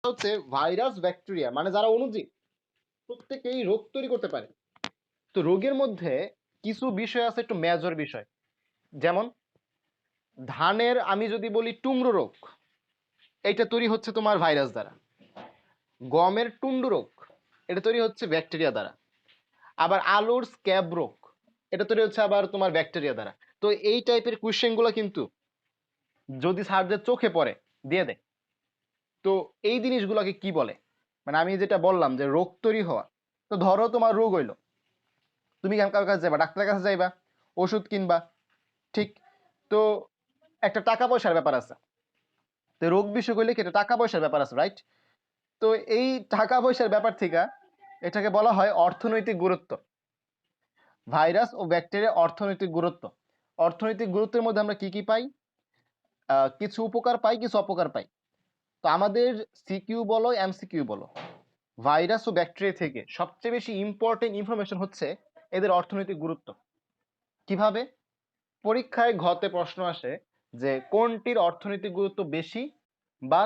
হচ্ছে virus bacteria মানে যারা অণুজীব প্রত্যেকেই রোগ তৈরি করতে পারে। তো রোগের মধ্যে কিছু বিষয় আছে একটু মেজর বিষয়, যেমন ধানের আমি যদি বলি টুংরো রোগ, এটা তৈরি হচ্ছে তোমার ভাইরাস দ্বারা। গমের টুন্ডু রোগ, এটা তৈরি হচ্ছে ব্যাকটেরিয়া দ্বারা। আবার আলুর স্ক্যাব রোগ, এটা তৈরি হচ্ছে আবার তোমার ব্যাকটেরিয়া দ্বারা। তো এই টাইপের কোয়েশ্চেন গুলো কিন্তু যদি স্যারদের চোখে পড়ে দিয়ে দেয়। তো এই জিনিসগুলোকে কি বলে, মানে আমি যেটা বললাম যে রোগ তৈরি হওয়া, তো ধরো তোমার রোগ হইলো, তুমি কার কাছে যাইবা? ডাক্তারের কাছে যাইবা, ওষুধ কিনবা, ঠিক? তো একটা টাকা পয়সার ব্যাপার আছে। তো রোগ বিসুখ হইলে কি এটা টাকা পয়সার ব্যাপার আছে, রাইট? তো এই টাকা পয়সার ব্যাপার থেকে এটাকে বলা হয় অর্থনৈতিক গুরুত্ব। ভাইরাস ও ব্যাকটেরিয়া অর্থনৈতিক গুরুত্ব। অর্থনৈতিক গুরুত্বের মধ্যে আমরা কি কি পাই? কিছু উপকার পাই, কিছু অপকার পাই। তো আমাদের সিকিউ বলো এমসিকিউ বলো, ভাইরাস ও ব্যাকটেরিয়া থেকে সবচেয়ে বেশি ইম্পর্টেন্ট ইনফরমেশন হচ্ছে এদের অর্থনৈতিক গুরুত্ব। কিভাবে? পরীক্ষায় ঘতে প্রশ্ন আসে যে কোনটির অর্থনৈতিক গুরুত্ব বেশি বা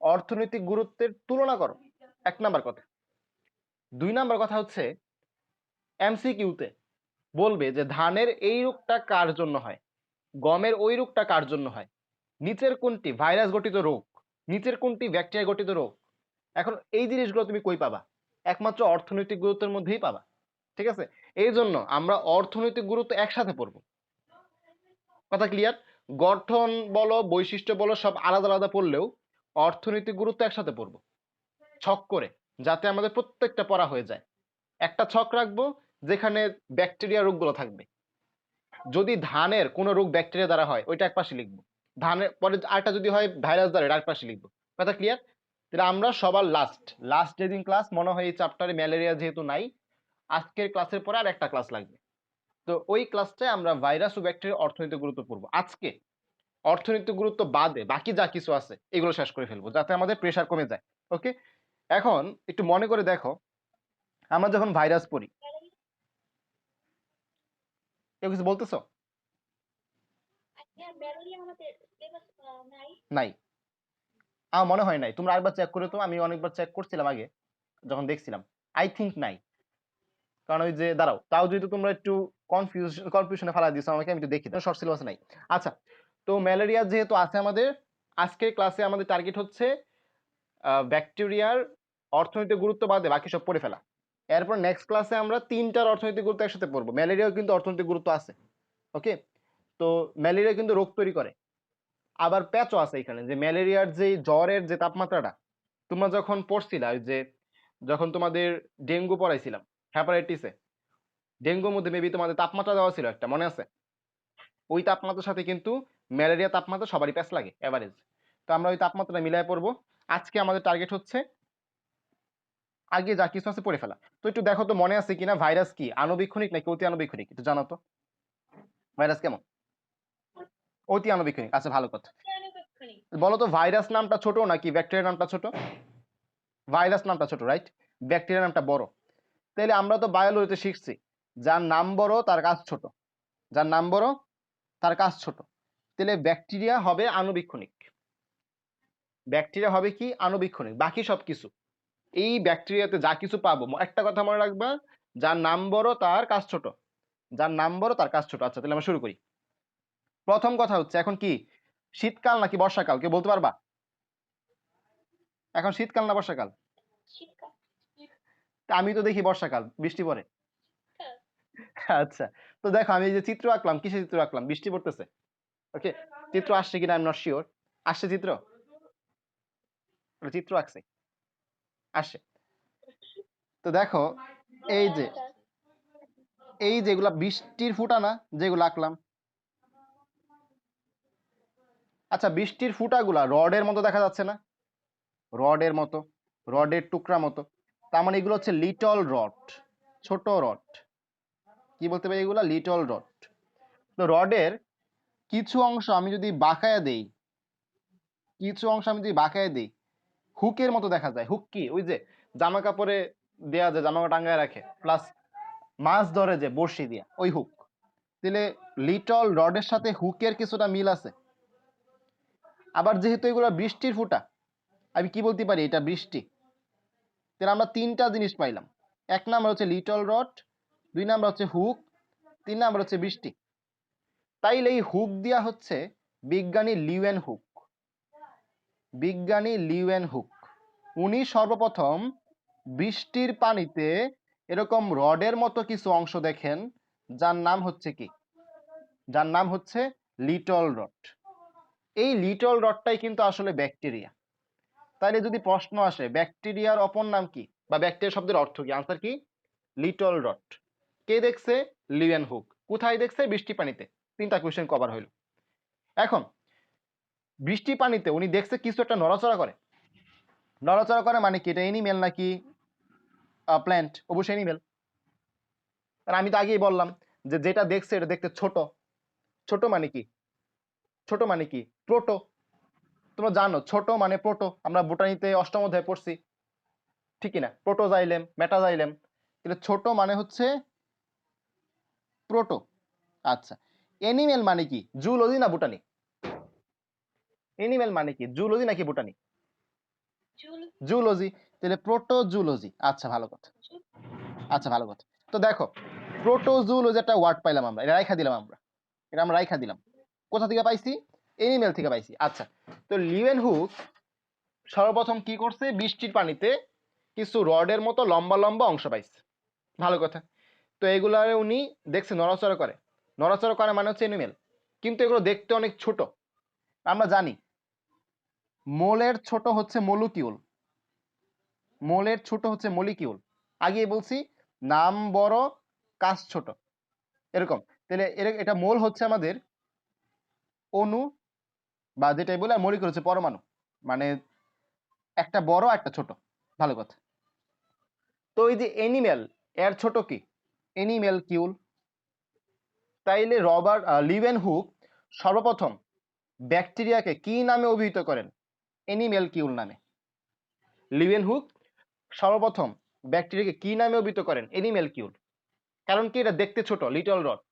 অর্থনৈতিক গুরুত্বের তুলনা করো, এক নাম্বার কথা। দুই নাম্বার কথা হচ্ছে এমসিকিউতে বলবে যে ধানের এই রোগটা কার জন্য হয়, গমের ওই রোগটা কার জন্য হয়, নিচের কোনটি ভাইরাস গঠিত রোগ, নিচের কোনটি ব্যাকটেরিয়া গঠিত রোগ। এখন এই জিনিসগুলো তুমি কই পাবা? একমাত্র অর্থনৈতিক গুরুত্বের মধ্যেই পাবা। ঠিক আছে, এই জন্য আমরা অর্থনৈতিক গুরুত্ব একসাথে পড়বো। কথা ক্লিয়ার? গঠন বলো বৈশিষ্ট্য বলো সব আলাদা আলাদা পড়লেও অর্থনৈতিক গুরুত্ব একসাথে পড়বো ছক করে, যাতে আমাদের প্রত্যেকটা পড়া হয়ে যায়। একটা ছক রাখবো যেখানে ব্যাকটেরিয়া রোগগুলো থাকবে। যদি ধানের কোনো রোগ ব্যাকটেরিয়া দ্বারা হয় ওইটা এক পাশে লিখবো, ধানের পরে আরেকটা যদি হয় ভাইরাস দ্বারা আরেক পাশে লিখবো। কথা ক্লিয়ার? তাহলে আমরা সবার লাস্ট লাস্ট যেদিন ক্লাস মনে হয় এই চ্যাপ্টারে ম্যালেরিয়া যেহেতু নাই, আজকের ক্লাসের পরে আর একটা ক্লাস লাগবে। তো ওই ক্লাসটায় আমরা ভাইরাস ও ব্যাকটেরিয়ার অর্থনৈতিক গুরুত্ব পড়বো। আজকে অর্থনৈতিক গুরুত্ব বাদে বাকি যা কিছু আছে এগুলো শেষ করে ফেলবো যাতে আমাদের প্রেসার কমে যায়। ওকে, এখন একটু মনে করে দেখো, আমরা যখন ভাইরাস পড়ি, কেউ কিছু বলতেছো? নাই, আমার মনে হয় নাই। তোমরা আরেকবার চেক করে তো, আমি অনেকবার চেক করছিলাম আগে যখন দেখছিলাম, আই থিঙ্ক নাই। কারণ ওই যে দাঁড়াও, তাও যদি তোমরা একটু কনফিউশনে ফেলা দিছো আমাকে, আমি একটু দেখি শর্ট সিলেবাসে নাই। আচ্ছা, তো ম্যালেরিয়া যেহেতু আছে আমাদের, আজকের ক্লাসে আমাদের টার্গেট হচ্ছে ব্যাকটেরিয়ার অর্থনৈতিক গুরুত্ব বাদে বাকি সব পড়ে ফেলা। এরপর নেক্সট ক্লাসে আমরা তিনটার অর্থনৈতিক গুরুত্ব একসাথে পড়বো। ম্যালেরিয়াও কিন্তু অর্থনৈতিক গুরুত্ব আছে। ওকে, তো ম্যালেরিয়া কিন্তু রোগ তৈরি করে। আবার প্যাচও আছে এখানে, যে ম্যালেরিয়ার যে জ্বরের যে তাপমাত্রাটা তোমরা যখন পড়ছিলা, যে যখন তোমাদের ডেঙ্গু পড়াইছিলাম হ্যাপাটাইটিসে, ডেঙ্গুর মধ্যে মেবি তোমাদের তাপমাত্রা দেওয়া ছিল একটা, মনে আছে? ওই তাপমাত্রার সাথে কিন্তু ম্যালেরিয়া তাপমাত্রা সবারই প্যাচ লাগে এভারেজ। তো আমরা ওই তাপমাত্রাটা মিলাই পড়বো। আজকে আমাদের টার্গেট হচ্ছে আগে যা কিছু আছে পড়ে ফেলা। তো একটু দেখো তো মনে আছে কিনা, ভাইরাস কি আণুবীক্ষণিক নাকি অতি আণুবীক্ষণিক, একটু জানো তো। ভাইরাস কেমন? অতি আণুবীক্ষণিক। আচ্ছা, ভালো কথা। বলো তো ভাইরাস নামটা ছোট নাকি ব্যাকটেরিয়া নামটা ছোট? ভাইরাস নামটা ছোট, রাইট? ব্যাকটেরিয়া নামটা বড়। তাহলে আমরা তো বায়োলজিতে শিখছি যার নাম বড় তার কাজ ছোট, যার নাম বড় তার কাজ ছোট। তাহলে ব্যাকটেরিয়া হবে আণুবীক্ষণিক, ব্যাকটেরিয়া হবে কি আণুবীক্ষণিক। বাকি সব কিছু এই ব্যাকটেরিয়াতে যা কিছু পাবো, একটা কথা মনে রাখবা, যার নাম বড় তার কাজ ছোট, যার নাম বড় তার কাজ ছোট। আচ্ছা, তাহলে আমরা শুরু করি। প্রথম কথা হচ্ছে, এখন কি শীতকাল নাকি বর্ষাকাল, কেউ বলতে পারবা? এখন শীতকাল না বর্ষাকাল? তা আমি তো দেখি বর্ষাকাল, বৃষ্টি পড়ে। আচ্ছা, তো দেখো আমি এই যে চিত্র আঁকলাম, কিসের চিত্র আঁকলাম? বৃষ্টি পড়তেছে। ওকে, চিত্র আসছে কিনা আই এম নট শিওর। আসছে চিত্র? চিত্র আঁকছে, আসছে। তো দেখো এই যে যেগুলা বৃষ্টির ফুটা না, যেগুলো আঁকলাম। আচ্ছা, বৃষ্টির ফুটাগুলা রডের মতো দেখা যাচ্ছে না? রডের মতো, রডের টুকরা মতো। তার মানে এগুলো হচ্ছে লিটল রড, ছোট রড। কি বলতে পারি এগুলা? Little rod. তো রডের কিছু অংশ আমি যদি বাঁকায়া দেই, কিছু অংশ আমি যদি বাঁকায়া দেই, হুকের মতো দেখা যায়। হুক কি? ওই যে জামা কাপড়ে দেয়া যায়, জামা কাপড় টাঙ্গায় রাখে, প্লাস মাছ ধরে যে বড়শি দিয়া, ওই হুক। তাহলে লিটল রডের সাথে হুকের কিছুটা মিল আছে। আবার যেহেতু এগুলো বৃষ্টির ফুটা, আমি কি বলতে পারি এটা বৃষ্টি। তাহলে আমরা তিনটা জিনিস পাইলাম। এক নাম্বার হচ্ছে লিটল রড, দুই নাম্বার হচ্ছে হুক, তিন নাম্বার হচ্ছে বৃষ্টি। তাইলে এই হুক দিয়া হচ্ছে বিজ্ঞানী লিওয়েন হুক। বিজ্ঞানী লিওয়েন হুক উনি সর্বপ্রথম বৃষ্টির পানিতে এরকম রডের মতো কিছু অংশ দেখেন, যার নাম হচ্ছে কি, যার নাম হচ্ছে লিটল রড। এই লিটল রডটাই কিন্তু আসলে ব্যাকটেরিয়া। তাইলে যদি প্রশ্ন আসে ব্যাকটেরিয়ার অপর নাম কি বা ব্যাকটেরিয়া শব্দের অর্থ কি, আনসার কি লিটল রড। কে দেখছে? Leeuwenhoek. কোথায় দেখছে? বৃষ্টি পানিতে। তিনটা কোয়েশ্চেন কভার হইল। এখন বৃষ্টি পানিতে উনি দেখছে কিছু একটা নড়াচড়া করে। নড়াচড়া করে মানে কি, এটা এনিমেল নাকি প্ল্যান্ট? অবশ্যই এনিমেল। আর আমি তো আগেই বললাম যে যেটা দেখছে এটা দেখতে ছোট। ছোট মানে কি? ছোট মানে কি? প্রোটো। তোমরা জানো ছোট মানে প্রোটো, আমরা বোটানিতে অষ্টম অধ্যায়ে পড়ছি, ঠিক না? Protoxylem, metaxylem. তাহলে ছোট মানে হচ্ছে প্রোটো। আচ্ছা, এনিমেল মানে কি? জুলজি না বোটানি? এনিমেল মানে কি, জুলজি নাকি বোটানি? জুলজি। তাহলে প্রোটোজুলজি। আচ্ছা ভালো কথা, আচ্ছা ভালো কথা। তো দেখো প্রোটোজুলজি একটা ওয়ার্ড পাইলাম আমরা, এটা রাইখা দিলাম আমরা, এটা আমরা রাইখা দিলাম। কোথা থেকে পাইছি? এনিমেল থেকে পাইছি। আচ্ছা, তো লিওয়েন হুক সর্বপ্রথম কি করছে? বৃষ্টির পানিতে কিছু রডের মতো লম্বা লম্বা অংশ পাইছে। ভালো কথা। তো এগুলার উনি দেখছে নড়াচড়া করে। নড়াচড়া করে মানে হচ্ছে এনিমেল, কিন্তু এগুলো দেখতে অনেক ছোট। আমরা জানি মোলের ছোট হচ্ছে মলিকিউল, মোলের ছোট হচ্ছে মলিকিউল। আগেই বলছি নাম বড় কাজ ছোট, এরকম। তাহলে এটা মোল হচ্ছে আমাদের অণু, বা যেটাই বলে, আর মলিকিউল হচ্ছে পরমাণু, মানে একটা বড় একটা ছোট। ভালো কথা। তো এই যে এনিমেল, এর ছোট কি? এনিমেল কিউল। তাইলে রবার্ট লিওয়েন হুক সর্বপ্রথম ব্যাকটেরিয়াকে কি নামে অভিহিত করেন? এনিমেল কিউল নামে। লিওয়েন হুক সর্বপ্রথম ব্যাকটেরিয়াকে কি নামে অভিহিত করেন? এনিমেল কিউল। কারণ কি, এটা দেখতে ছোট, লিটল রড,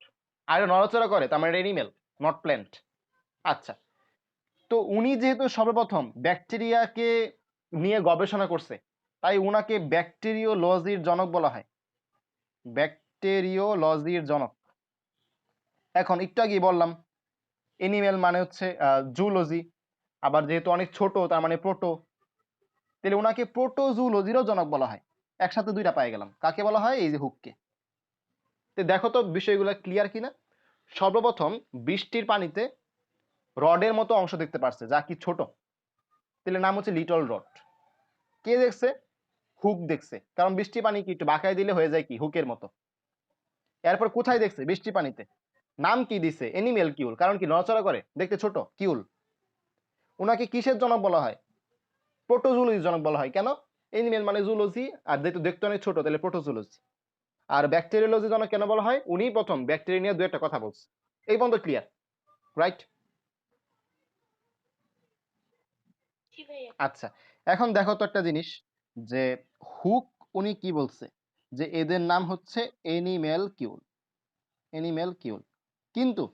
আর এটা নড়াচড়া করে, তার মানে এনিমেল, নট প্ল্যান্ট। আচ্ছা, তো উনি যেহেতু সর্বপ্রথম ব্যাকটেরিয়াকে নিয়ে গবেষণা করছে, তাই উনাকে ব্যাকটেরিওলজির জনক বলা হয়। ব্যাকটেরিওলজির জনক। এখন একটু আগেই বললাম এনিমেল মানে হচ্ছে জুলজি, আবার যেহেতু অনেক ছোট তার মানে প্রোটো, তাহলে ওনাকে প্রোটোজুলজিরও জনক বলা হয়। একসাথে দুইটা পেয়ে গেলাম। কাকে বলা হয়? এই যে হুককে। তো দেখো তো বিষয়গুলো ক্লিয়ার কিনা। সর্বপ্রথম বৃষ্টির পানিতে রডের মতো অংশ দেখতে পারছে, যা কি ছোট, তাহলে নাম হচ্ছে লিটল রড। কে দেখছে? হুক দেখছে, কারণ বৃষ্টি পানি কি একটু বাঁকায় দিলে হয়ে যায় কি হুকের মতো। এরপর কোথায় দেখছে? বৃষ্টি পানিতে। নাম কি দিছে? এনিমেল কিউল, কারণ কি নড়াচড়া করে, দেখতে ছোট, কিউল। ওনাকে কিসের জনক বলা হয়? প্রোটোজুলজির জনক বলা হয়। কেন? এনিমেল মানে জুলজি, আর যেহেতু দেখতে অনেক ছোট তাহলে প্রোটোজুলজি। আর ব্যাকটেরিওলজি জনক কেন বলা হয়? উনি প্রথম ব্যাকটেরিয়া নিয়ে দু একটা কথা বলছে। এই পর্যন্ত ক্লিয়ার, রাইট? আচ্ছা, এখন দেখো তো একটা জিনিস, যে হুক উনি কি বলছে, যে এদের নাম হচ্ছে এনিমেল কিউল। এনিমেল কিউল। কিন্তু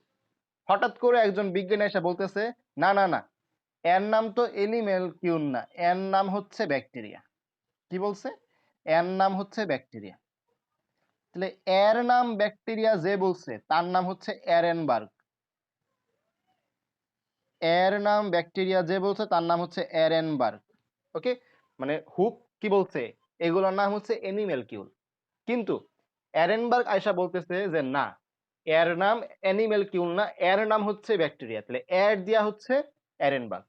হঠাৎ করে একজন বিজ্ঞানী এসে বলতেছে না না না, এর নাম তো এনিমেল কিউল না, এর নাম হচ্ছে ব্যাকটেরিয়া। কি বলছে? এর নাম হচ্ছে ব্যাকটেরিয়া। তাহলে এর নাম ব্যাকটেরিয়া যে বলছে তার নাম হচ্ছে এরেনবার্গ। এর নাম ব্যাকটেরিয়া যে বলছে তার নাম হচ্ছে এরেনবার্গ। ওকে, মানে হুক কি বলছে? এগুলোর নাম হচ্ছে এনিমেল কিউল। কিন্তু এরেনবার্গ আয়সা বলতেছে যে না, এর নাম অ্যানিমেল কিউল না, এর নাম হচ্ছে ব্যাকটেরিয়া। তাহলে এর দিয়া হচ্ছে এরেনবার্গ।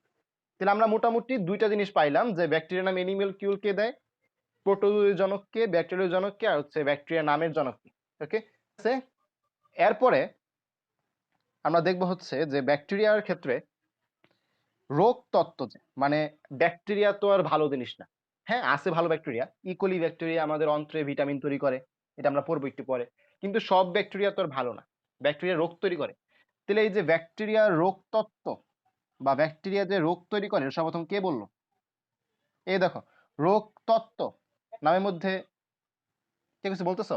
তাহলে আমরা মোটামুটি দুইটা জিনিস পাইলাম, যে ব্যাকটেরিয়ার নাম এনিমেল কিউল কে দেয়, প্রোটোজোয়ী জনককে, ব্যাকটেরিয়া জনককে, আর হচ্ছে ব্যাকটেরিয়া নামের জনককে। ওকে, এরপরে আমরা দেখব হচ্ছে যে ব্যাকটেরিয়ার ক্ষেত্রে রোগ তত্ত্ব, যে মানে ব্যাকটেরিয়া তো আর ভালো জিনিস না। হ্যাঁ, আছে ভালো ব্যাকটেরিয়া, ইকোলি ব্যাকটেরিয়া আমাদের অন্ত্রে ভিটামিন তৈরি করে, এটা আমরা পড়বো একটু পরে। কিন্তু সব ব্যাকটেরিয়া তো আর ভালো না, ব্যাকটেরিয়া রোগ তৈরি করে। তাহলে এই যে ব্যাকটেরিয়ার রোগ তত্ত্ব বা ব্যাকটেরিয়া যে রোগ তৈরি করে, সর্বপ্রথম কে বললো? এই দেখো, রোগ তত্ত্ব নামের মধ্যে কে কিছু বলতেছ?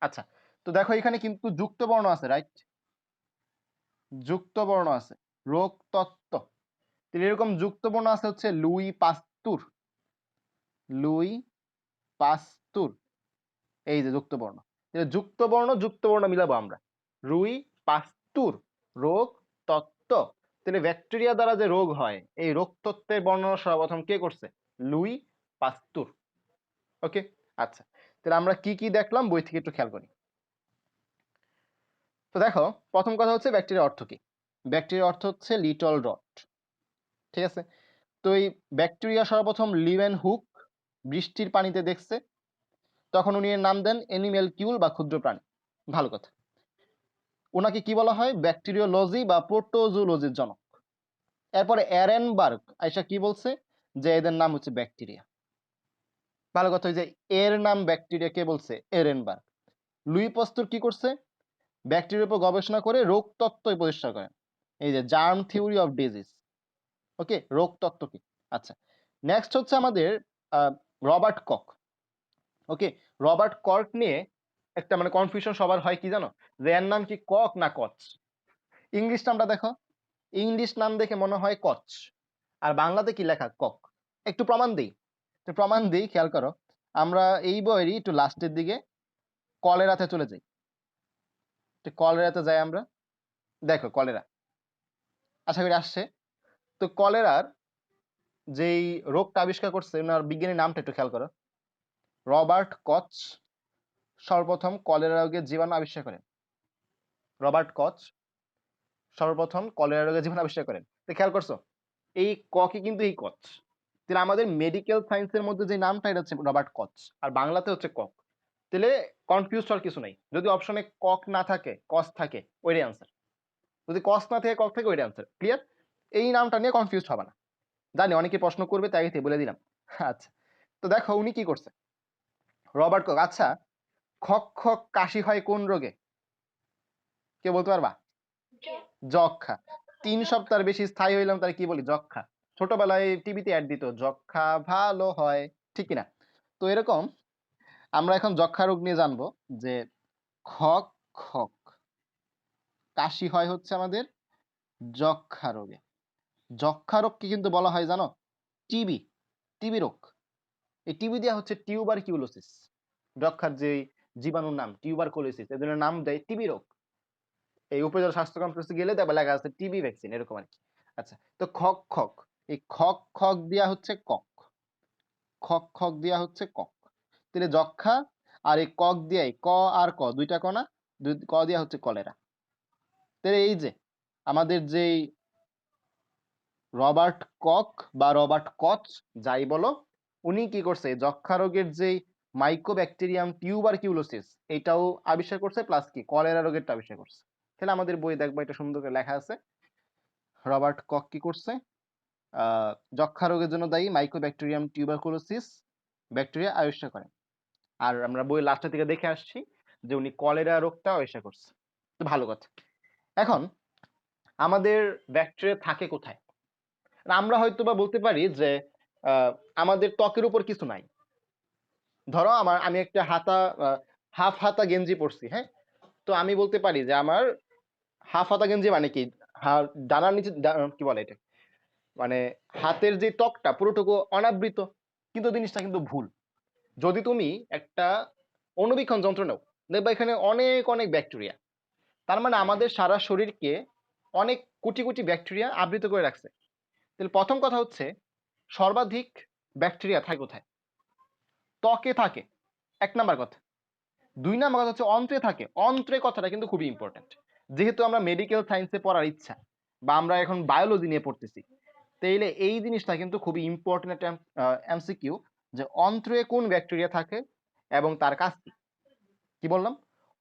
আচ্ছা, তো দেখো এখানে কিন্তু যুক্ত বর্ণ আছে, রাইট? যুক্ত বর্ণ আছে, রোগ তত্ত্ব। এরকম যুক্ত বর্ণ আছে হচ্ছে লুই পাস্তুর, লুই পাস্তুর, এই যে যুক্ত বর্ণ। যুক্ত বর্ণ মিলাবো আমরা, রুই পাস্তুর, রোগ তত্ত্ব। তাহলে ব্যাকটেরিয়া দ্বারা যে রোগ হয় এই রোগ তত্ত্বের বর্ণনা সর্বপ্রথম কে করছে? লুই পাস্তুর। ওকে, আচ্ছা, তাহলে আমরা কি কি দেখলাম বই থেকে একটু খেয়াল করি। তো দেখো, প্রথম কথা হচ্ছে ব্যাকটেরিয়া অর্থ কি? ব্যাকটেরিয়া অর্থ হচ্ছে লিটল রট। ঠিক আছে, তো এই ব্যাকটেরিয়া সর্বপ্রথম লিভেন হুক বৃষ্টির পানিতে দেখছে, তখন উনি এর নাম দেন অ্যানিম্যালকিউল বা ক্ষুদ্র প্রাণী। ভালো কথা। ওনাকে কি বলা হয়? ব্যাকটেরিওলজি বা প্রোটোজোলজির জনক। এরপরে এরেনবার্গ আইসা কি বলছে? যে এদের নাম হচ্ছে ব্যাকটেরিয়া। ভালো কথা, যে এর নাম ব্যাকটেরিয়া কে বলছে? এরেনবার্গ। লুই পাস্তুর কি করছে? ব্যাকটেরিয়ার উপর গবেষণা করে রোগ তত্ত্ব প্রতিষ্ঠা করেন, এই যে জার্ম থিওরি অফ ডিজিজ। ওকে, রোগ তত্ত্ব কি? আচ্ছা, নেক্সট হচ্ছে আমাদের রবার্ট কক। ওকে, রবার্ট কর্ক নিয়ে একটা মানে কনফিউশন সবার হয়, কি জানো? যে এর নাম কি কক না কচ? ইংলিশ নামটা দেখো, ইংলিশ নাম দেখে মনে হয় কচ, আর বাংলাতে কি লেখা? কক। একটু প্রমাণ দিই, খেয়াল করো। আমরা এই বইয়েরই একটু লাস্টের দিকে কলেরাতে চলে যাই, কলেরাতে যাই আমরা। দেখো কলেরা, আশা করি আসছে। তো কলেরার যেই রোগটা আবিষ্কার করছে ওনার বিজ্ঞানীর নামটা একটু খেয়াল করো। রবার্ট কচ সর্বপ্রথম কলেরা রোগের জীবাণু আবিষ্কার করেন। রবার্ট কচ সর্বপ্রথম কলেরা রোগের জীবাণু আবিষ্কার করেন। তো খেয়াল করছো, এই ককে কিন্তু এই কচ। তাহলে আমাদের মেডিকেল সায়েন্সের মধ্যে যে নামটা, এটা হচ্ছে রবার্ট কচ, আর বাংলাতে হচ্ছে কক। তাহলে কনফিউজ হওয়ার কিছু নাই। যদি অপশনে কক না থাকে, কস থাকে, ওইটাই আনসার। যদি কস না থাকে, কক থাকে, ওইটাই আনসার। ক্লিয়ার? এই নামটা নিয়ে কনফিউজ হবে না। জানি অনেকে প্রশ্ন করবে, তাই বলে দিলাম। আচ্ছা, তো দেখো উনি কি করছে, রবার্ট কক। আচ্ছা, খক খক কাশি হয় কোন রোগে? কে বলতে পারবা? যক্ষা। 3 সপ্তাহ বেশি স্থায়ী হইলাম, তার কি বলি? যক্ষা। ছোটবেলায় টিভিতে অ্যাড দিত, যক্ষা ভালো হয়, ঠিক কিনা? তো এরকম আমরা এখন যক্ষা রোগ নিয়ে জানবো, যে খক খক কাশি হয় হচ্ছে আমাদের যক্ষা রোগে। যক্ষা রোগকে কিন্তু বলা হয় জানো টিবি, টিবি রোগ। এই টিবি দেওয়া হচ্ছে টিউবারকিউলোসিস, যক্ষার যে জীবাণুর নাম টিউবারকুলোসিস, এদের নাম দেয় টিবি রোগ। এই উপজেলা স্বাস্থ্য কমপ্লেক্সে গেলে দেখবা লেখা আছে টিবি ভ্যাকসিন, এরকম আর কি। আচ্ছা, তো খক খক, এই খক খক দেওয়া হচ্ছে কক, খক খক দেওয়া হচ্ছে কক। তাহলে যক্ষা, আর এই কক দিয়াই, ক আর ক দুইটা ক না, ক দেওয়া হচ্ছে কলেরা। তাহলে এই যে আমাদের যেই রবার্ট কক বা রবার্ট কচ যাই বলো, উনি কি করছে? যক্ষা রোগের যেই মাইকোব্যাকটেরিয়াম টিউবারকিউলোসিস এটাও আবিষ্কার করছে, প্লাস কি কলেরা রোগেরটা আবিষ্কার করছে। তাহলে আমাদের বই দেখবো এটা সুন্দর করে লেখা আছে, রবার্ট কক কি করছে? যক্ষা রোগের জন্য দায়ী মাইকোব্যাকটেরিয়াম টিউবারকুলোসিস ব্যাকটেরিয়া আবিষ্কার করেন। আর আমরা বই লাস্টের দিকে দেখে আসছি যে উনি কলেরা রোগটা আবিষ্কার করছে। তো ভালো কথা। এখন আমাদের ব্যাকটেরিয়া থাকে কোথায়? আমরা হয়তো বা বলতে পারি যে আমাদের ত্বকের উপর কিছু নাই। ধরো আমি একটা হাফ হাতা গেঞ্জি পরছি, হ্যাঁ? তো আমি বলতে পারি যে আমার হাফ হাতা গেঞ্জি মানে কি, ডানার নিচে কি বলে এটা, মানে হাতের যে ত্বকটা পুরোটুকু অনাবৃত। কিন্তু জিনিসটা কিন্তু ভুল। যদি তুমি একটা অণুবীক্ষণ যন্ত্র নাও, দেখবা এখানে অনেক অনেক ব্যাকটেরিয়া। তার মানে আমাদের সারা শরীরকে অনেক কোটি কোটি ব্যাকটেরিয়া আবৃত করে রাখছে। তাহলে প্রথম কথা হচ্ছে, সর্বাধিক ব্যাকটেরিয়া থাকে কোথায়? ত্বকে থাকে, 1 নাম্বার কথা। 2 নাম্বার কথা হচ্ছে অন্ত্রে থাকে। অন্ত্রে কথাটা কিন্তু খুবই ইম্পর্টেন্ট। যেহেতু আমরা মেডিকেল সায়েন্সে পড়ার ইচ্ছা, বা আমরা এখন বায়োলজি নিয়ে পড়তেছি, তাইলে এই জিনিসটা কিন্তু খুবই ইম্পর্টেন্ট একটা এমসিকিউ, যে অন্ত্রে কোন ব্যাকটেরিয়া থাকে এবং তার কাজ কি। কি বললাম?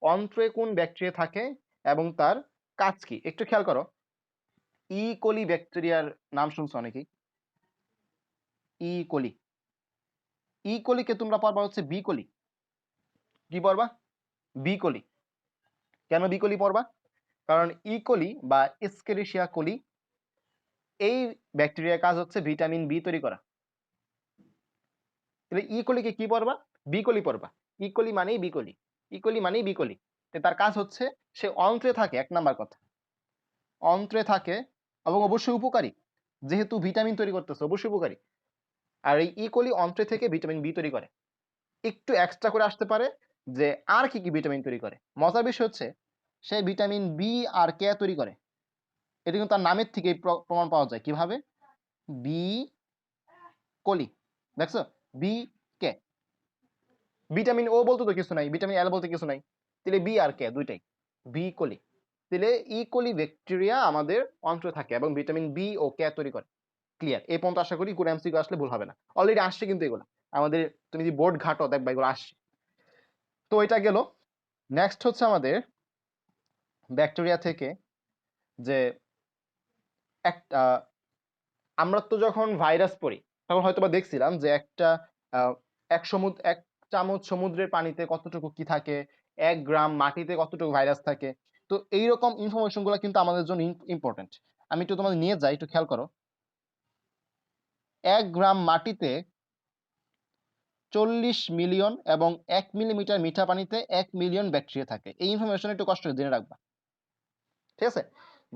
অন্ত্রে কোন ব্যাকটেরিয়া থাকে এবং তার কাজ কি। একটু খেয়াল করো, ই কোলি ব্যাকটেরিয়ার নাম শুনছো অনেকেই। ই কোলি, ই কোলিকে তোমরা পড়বা হচ্ছে বি কোলি। কি পড়বা? B coli. কেন বি কোলি পড়বা? কারণ ই কোলি বা এসকেরিশিয়া কোলি, এই ব্যাকটেরিয়ার কাজ হচ্ছে ভিটামিন বি তৈরি করা। তাহলে ই কোলিকে কি পড়বা? বি কোলি পড়বা। ই কোলি মানেই বি কোলি, ই কোলি মানেই বি কোলি। তার কাজ হচ্ছে সে অন্ত্রে থাকে, 1 নাম্বার কথা। অন্ত্রে থাকে এবং অবশ্যই উপকারী, যেহেতু ভিটামিন তৈরি করতেছে অবশ্যই উপকারী। আর এই ইকোলি অন্ত্রে থেকে ভিটামিন বি তৈরি করে। একটু এক্সট্রা করে আসতে পারে যে আর কি কি ভিটামিন তৈরি করে। মজার বিষয় হচ্ছে সে ভিটামিন বি আর কে তৈরি করে, এটা কিন্তু তার নামের থেকে প্রমাণ পাওয়া যায়। কিভাবে? বি কোলি, দেখছো? বি কে, ভিটামিন ও বলতে তো কিছু নাই, ভিটামিন এল বলতে কিছু নাই, তাহলে বি আর কে দুইটাই বি কোলি। তাহলে ই কোলি ব্যাকটেরিয়া আমাদের অন্ত্রে থাকে এবং ভিটামিন বি ও কে তৈরি করে। ক্লিয়ার? এই পর্যন্ত আশা করি কোনো এমসিকিউ আসলে ভুল হবে না। অলরেডি আসছে কিন্তু এগুলো আমাদের, তুমি যদি বোর্ড ঘাটো দেখবা এগুলো আসছে। তো এটা গেল। নেক্সট হচ্ছে আমাদের ব্যাকটেরিয়া থেকে যে একটা, আমরা তো যখন ভাইরাস পড়ি তখন হয়তোবা দেখছিলাম যে একটা এক চামচ সমুদ্রের পানিতে কতটুকু কি থাকে, 1 গ্রাম মাটিতে কতটুকু ভাইরাস থাকে। তো এইরকম ইনফরমেশন গুলো কিন্তু আমাদের জন্য ইম্পর্টেন্ট। আমি একটু তোমাদের নিয়ে যাই, একটু খেয়াল করো। 1 গ্রাম মাটিতে 40 মিলিয়ন এবং 1 মিলিমিটার মিঠা পানিতে 1 মিলিয়ন ব্যাকটেরিয়া থাকে। এই ইনফরমেশন একটু কষ্ট করে জেনে রাখবা, ঠিক আছে?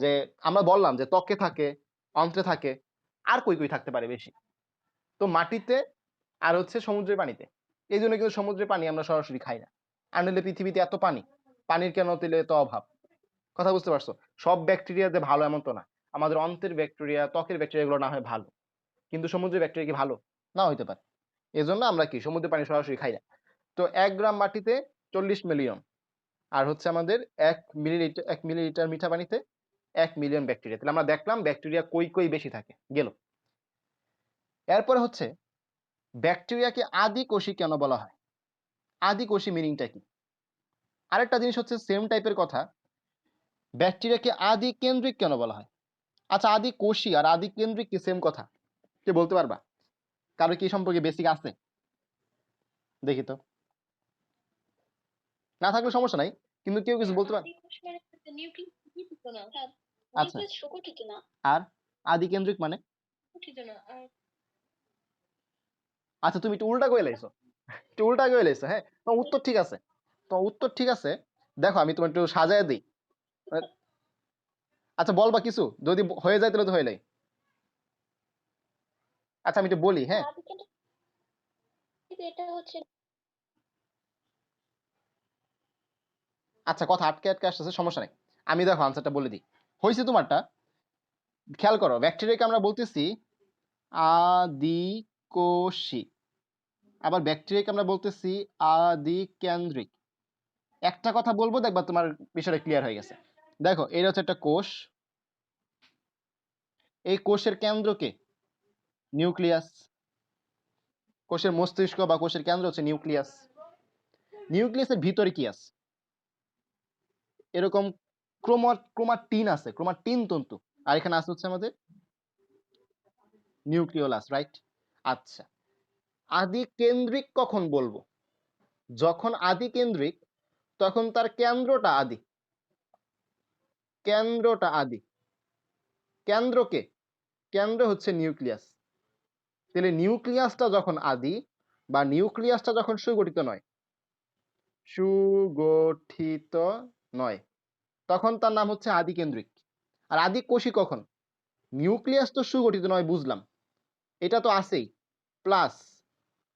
যে আমরা বললাম যে ত্বকে থাকে, অন্ত্রে থাকে, আর কই কই থাকতে পারে বেশি। তো মাটিতে আর হচ্ছে সমুদ্রের পানিতে। এই জন্য কিন্তু সমুদ্রের পানি আমরা সরাসরি খাই না। আর নইলে পৃথিবীতে এত পানি, পানির কেন তেলে তো অভাব? কথা বুঝতে পারছো? সব ব্যাকটেরিয়া যে ভালো এমন তো না। আমাদের অন্ত্রের ব্যাকটেরিয়া, ত্বকের ব্যাকটেরিয়া এগুলো না হয় ভালো, কিন্তু সমুদ্রের ব্যাকটেরিয়া কি ভালো? না হইতে পারে। এজন্য আমরা কি সমুদ্রের পানি সরাসরি খাই না। তো 1 গ্রাম মাটিতে 40 মিলিয়ন, আর হচ্ছে আমাদের 1 মিলিলিটার মিঠা পানিতে 1 মিলিয়ন ব্যাকটেরিয়া। তাহলে আমরা দেখলাম ব্যাকটেরিয়া কই কই বেশি থাকে, গেল। এরপরে হচ্ছে ব্যাকটেরিয়াকে আদি কোষী কেন বলা হয়? আদি কোষী মিনিংটা কি? আরেকটা জিনিস হচ্ছে সেম টাইপের কথা, ব্যাকটেরিয়াকে আদি কেন্দ্রিক কেন বলা হয়? আচ্ছা, আদি কোষী আর আদি কেন্দ্রিক কি সেম কথা? কে বলতে পারবা? কারো কি সম্পর্কে বেসিক আছে? দেখি তো, না থাকলে সমস্যা নাই, কিন্তু কেউ কিছু বলতে পারে? আচ্ছা, আর আদি কেন্দ্রিক মানে? আচ্ছা, তুমি একটু উল্টা করে লাইছো, একটু উল্টা করে লাইছো। হ্যাঁ, তো উত্তর ঠিক আছে, তো উত্তর ঠিক আছে। দেখো আমি তোমার একটু সাজায় দিই। আচ্ছা, বলবা কিছু, যদি হয়ে যায় তাহলে তো হইলাই। আচ্ছা, আমি একটু বলি। হ্যাঁ, আচ্ছা, কথা আটকে আটকে আসতেছে, সমস্যা নেই। আমি দেখো আনসারটা বলে দিই। হয়েছে তোমারটা, খেয়াল করো। ব্যাকটেরিয়াকে আমরা বলতেছি আদিকোষী, আবার ব্যাকটেরিয়াকে আমরা বলতেছি আদিকেন্দ্রিক। একটা কথা বলবো, দেখবা তোমার বিষয়টা ক্লিয়ার হয়ে গেছে। দেখো, এটা হচ্ছে একটা কোষ। এই কোষের কেন্দ্রকে নিউক্লিয়াস। কোষের মস্তিষ্ক বা কোষের কেন্দ্র হচ্ছে নিউক্লিয়াস। নিউক্লিয়াসের ভিতরে কি আছে? এরকম ক্রোমাটিন আছে, ক্রোমাটিন তন্তু। আর এখানে আছে হচ্ছে আমাদের নিউক্লিওলাস, রাইট? আচ্ছা, আদি কেন্দ্রিক কখন বলবো? যখন আদি কেন্দ্রিক, তখন তার কেন্দ্রটা আদি। কেন্দ্রটা আদি। কেন্দ্রকে, কেন্দ্র হচ্ছে নিউক্লিয়াস। তাহলে নিউক্লিয়াসটা যখন আদি, বা নিউক্লিয়াসটা যখন সুগঠিত নয়, সুগঠিত নয়, তখন তার নাম হচ্ছে আদি কেন্দ্রিক। আর আদি কোষী কখন? নিউক্লিয়াস তো সুগঠিত নয় বুঝলাম, এটা তো আছেই, প্লাস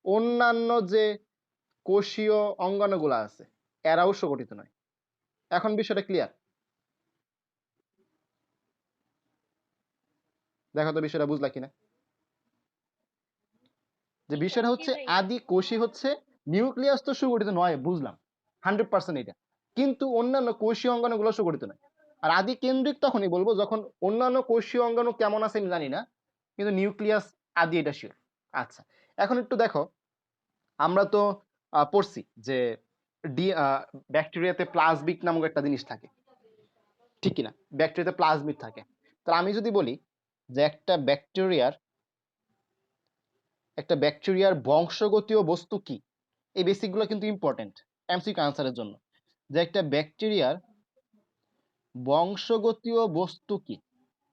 অন্যান্য যে কোষীয় অঙ্গাণুগুলো আছে এরাও সুগঠিত নয়। এখন বিষয়টা ক্লিয়ার? দেখো তো বিষয়টা বুঝলা কিনা। যে বিষয়টা হচ্ছে আদি কোষী হচ্ছে, নিউক্লিয়াস তো সুগঠিত নয় বুঝলাম 100% এটা, কিন্তু অন্যান্য কোষীয় অঙ্গাণুগুলো সুগঠিত নয়। আর আদি কেন্দ্রিক তখনই বলবো যখন অন্যান্য কোষীয় অঙ্গাণু কেমন আছে আমি জানি না, কিন্তু নিউক্লিয়াস আদি, এটা শিওর। আচ্ছা, এখন একটু দেখো, আমরা তো পড়ছি যে ব্যাকটেরিয়াতে প্লাজমিড নামক একটা জিনিস থাকে, ঠিক কিনা? ব্যাকটেরিয়াতে প্লাজমিড থাকে। তাহলে আমি যদি বলি যে একটা ব্যাকটেরিয়ার বংশগতীয় বস্তু কি, এই বেসিকগুলো কিন্তু ইম্পর্টেন্ট এমসিকিউ আনসারের জন্য। যে একটা ব্যাকটেরিয়ার বংশগতীয় বস্তু কি,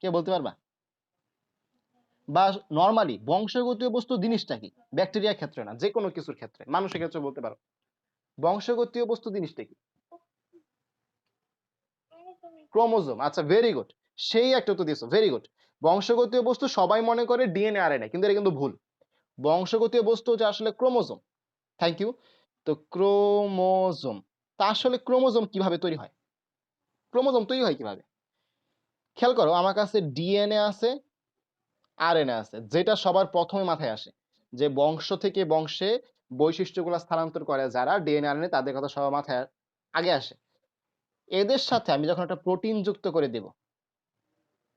কে বলতে পারবা? বা নরমালি বংশগতীয় বস্তু জিনিসটা কি? ব্যাকটেরিয়ার ক্ষেত্রে না, যে কোনো কিছুর ক্ষেত্রে, মানুষের ক্ষেত্রে বলতে পারো। বংশগতীয় বস্তু জিনিসটা কি? ক্রোমোজোম। আচ্ছা, ভেরি গুড। সেই একটা তো দিছো, ভেরি গুড। বংশগতীয় বস্তু সবাই মনে করে ডিএনএ আরএনএ, কিন্তু এটা কিন্তু ভুল। বংশগতীয় বস্তু হচ্ছে আসলে ক্রোমোজোম। Thank you. তো ক্রোমোজোম, তা আসলে ক্রোমোজোম কিভাবে তৈরি হয়? ক্রোমোজোম তৈরি হয় কিভাবে? খেয়াল করো, আমার কাছে ডিএনএ আছে, আরএনএ আছে, যেটা সবার প্রথমে মাথায় আসে, যে বংশ থেকে বংশে বৈশিষ্ট্যগুলো স্থানান্তর করে যারা ডিএনএ আরএনএ, তাদের কথা সবার মাথায় আগে আসে। এদের সাথে আমি যখন একটা প্রোটিন যুক্ত করে দেব,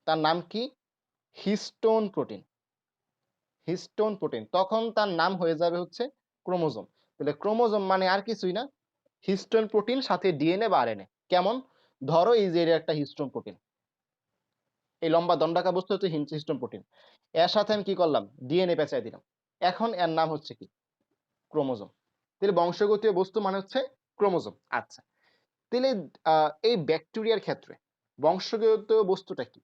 তার নাম কি? Histone protein. হিস্টোন প্রোটিন, তখন তার নাম হয়ে যাবে হচ্ছে ক্রোমোজোম। তাহলে ক্রোমোজোম মানে আর কিছুই না, হিস্টোন প্রোটিন সাথে ডিএনএ বা আরএনএ। কেমন? ধরো এই যে একটা হিস্টোন প্রোটিন, এই লম্বা দণ্ডাকার বস্তু হচ্ছে হিস্টোন প্রোটিন, এর সাথে আমি কি করলাম? ডিএনএ পেঁচাই দিলাম। এখন এর নাম হচ্ছে কি? ক্রোমোজোম। তাহলে বংশগতীয় বস্তু মানে হচ্ছে ক্রোমোজোম। আচ্ছা, তাহলে এই ব্যাকটেরিয়ার ক্ষেত্রে বংশগতীয় বস্তুটা কি?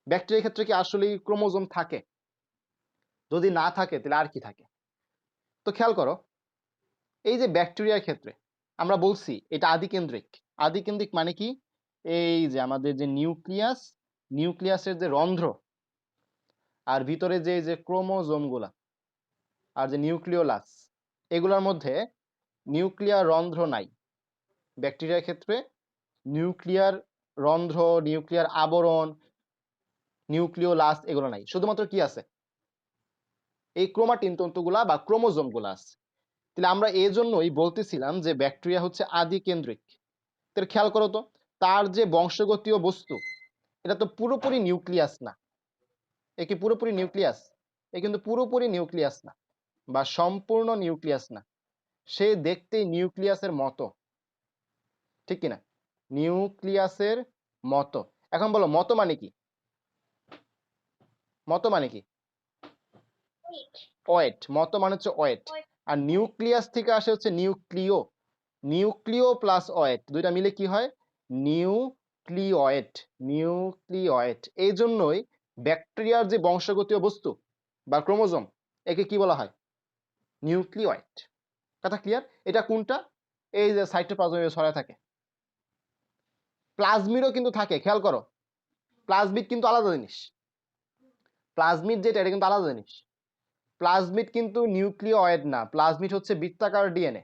ব্যাকটেরিয়ার ক্ষেত্রে কি আসলেই ক্রোমোজোম থাকে? যদি না থাকে তাহলে আর কি থাকে? তো খেয়াল করো, এই যে ব্যাকটেরিয়ার ক্ষেত্রে আমরা বলছি এটা আদিকেন্দ্রিক। আদিকেন্দ্রিক মানে কি? এই যে আমাদের যে নিউক্লিয়াস, নিউক্লিয়াসের যে রন্ধ্র, আর ভিতরে যে যে ক্রোমোজোম গুলা, আর যে নিউক্লিওলাস, এগুলোর মধ্যে নিউক্লিয়ার রন্ধ্র নাই। ব্যাকটেরিয়ার ক্ষেত্রে নিউক্লিয়ার রন্ধ্র, নিউক্লিয়ার আবরণ, নিউক্লিওলাস এগুলো নাই। শুধুমাত্র কি আছে? এই ক্রোমাটিন তন্তুগুলা বা ক্রোমোজোম গুলা আছে। তাহলে আমরা এই জন্যই বলতেছিলাম যে ব্যাকটেরিয়া হচ্ছে আদিকেন্দ্রিক। তাহলে খেয়াল করো তো, তার যে বংশগতীয় বস্তু, এটা তো পুরোপুরি নিউক্লিয়াস না। এ কি পুরোপুরি নিউক্লিয়াস? এ কিন্তু পুরোপুরি নিউক্লিয়াস না, বা সম্পূর্ণ নিউক্লিয়াস না। সে দেখতেই নিউক্লিয়াসের মতো, ঠিক কিনা? নিউক্লিয়াসের মতো। এখন বলো মতো মানে কি? মতো মানে কি? ওয়েট। মতো মানে হচ্ছে ওয়েট। আর নিউক্লিয়াস থেকে আসে হচ্ছে নিউক্লিও। নিউক্লিও প্লাস ওয়েট দুইটা মিলে কি হয়? নিউক্লিওয়েড। নিউক্লিওয়েড। এই জন্যই ব্যাকটেরিয়ার যে বংশগতীয় বস্তু বা ক্রোমোজোম, একে কি বলা হয়? নিউক্লিওয়েড। কথা ক্লিয়ার? এটা কোনটা? এই যে সাইটোপ্লাজমে ছড়ায় থাকে। প্লাজমিডও কিন্তু থাকে, খেয়াল করো। প্লাজমিড কিন্তু আলাদা জিনিস। প্লাজমিড যেটা, এটা কিন্তু আলাদা জিনিস। প্লাজমিড কিন্তু নিউক্লিওয়েড না, প্লাজমিড হচ্ছে বৃত্তাকার ডিএনএ।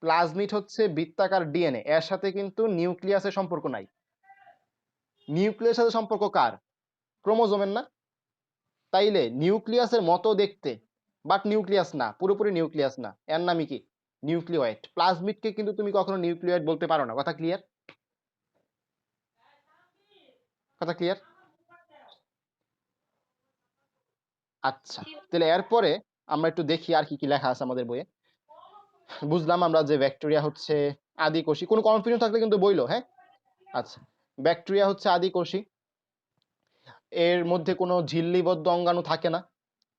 প্লাজমিড হচ্ছে বৃত্তাকার ডিএনএ, এর সাথে কিন্তু নিউক্লিয়াসের সম্পর্ক নাই। নিউক্লিয়াসের সাথে সম্পর্ক কার? ক্রোমোজোমের না? তাইলে নিউক্লিয়াসের মতো দেখতে, বাট নিউক্লিয়াস না, পুরোপুরি নিউক্লিয়াস না, এর নামই কি? নিউক্লিওয়েড। প্লাজমিডকে কিন্তু তুমি কখনো নিউক্লিওয়েড বলতে পারো না। কথা ক্লিয়ার? কথা ক্লিয়ার? আচ্ছা, তাহলে এরপরে আমরা একটু দেখি আর কি কি লেখা আছে আমাদের বইয়ে। বুঝলাম আমরা যে ব্যাকটেরিয়া হচ্ছে আদিকোষী। কোনো কনফিউশন থাকলে কিন্তু বইলো, হ্যাঁ? আচ্ছা, ব্যাকটেরিয়া হচ্ছে আদিকোষী। এর মধ্যে কোনো ঝিল্লিবদ্ধ অঙ্গাণু থাকে না।